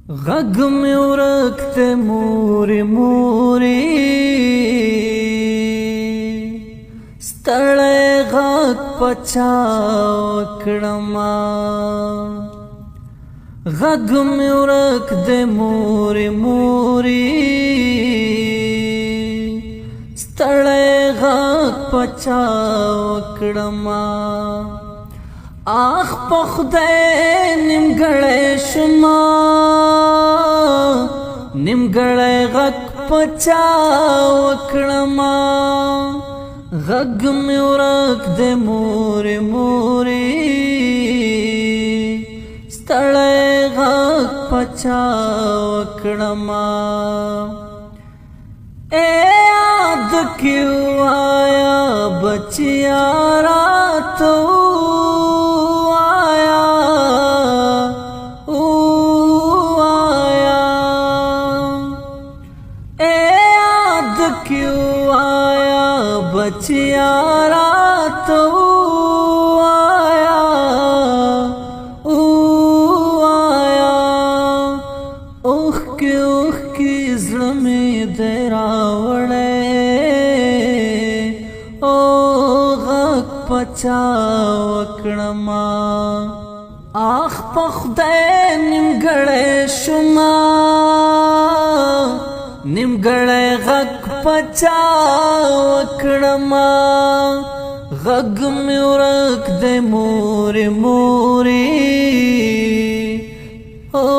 غږ مې ورک ته مورې مورې ستړی غږ پچا وکړما غږ مې ورک ته مورې مورې ستړی غږ پچا وکړما آخ په خدای نیمګړی شوما نیمګړی غږ پچا وکړما غږ مې ورک دی مورې مورې ستړی غږ پچا وکړما اے یاد کې وایا بچیا راتو बचिया रात आया ओह की ज़्मी दरावड़े ओ गक पचा वकड़मा आख पखदे निमगड़े शुमा निमगड़े गक पचा वकड़मा غږ مې ورک دی مورې مورې او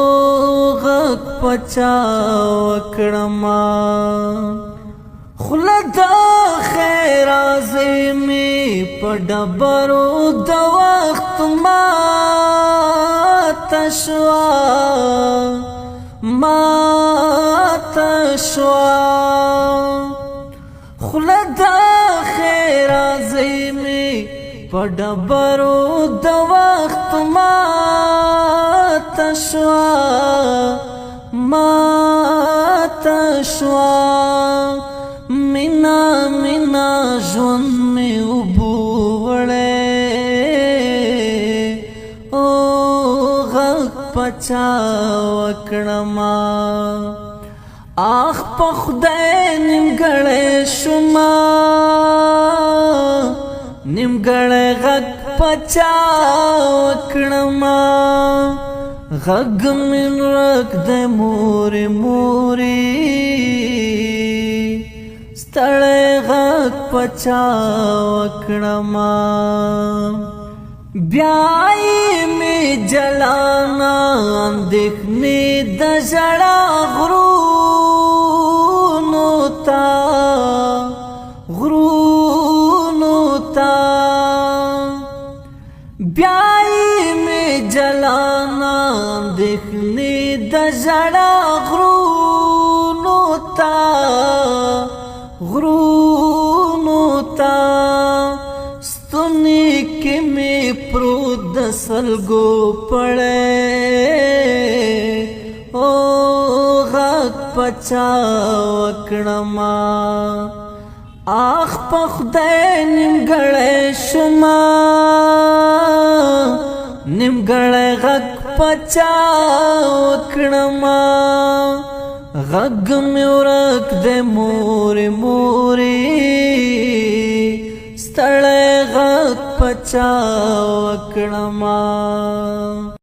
غږ پچا وکړما خوله د خیر عظیمې په ډبرو د وخت ماته شوه ماته شوه خوله د خیر عظیمې په ډبرو د وخت ماته شوه ماته شوه مینا مینا ژوند مې اوبو وړی او غږ پچا وکړما آخ په خدای نیمګړی شوما نیمګړی غږ پچا وکړما غږ مې ورک دی مورې مورې ستړی غږ پچا وکړما بیا یې مې جلانا اندېښنې د ژړا غرونو ته بیا یې مې جلانا اندېښنې د ژړا غرونو ته ستوني کې مې پروت د سلګو پړی او غږ پچا وکړما آخ په خدای نیمګړی شوما نیمګړی غږ پچا وکړما غږ مې ورک دی مورې مورې ستړی غږ پچا وکړما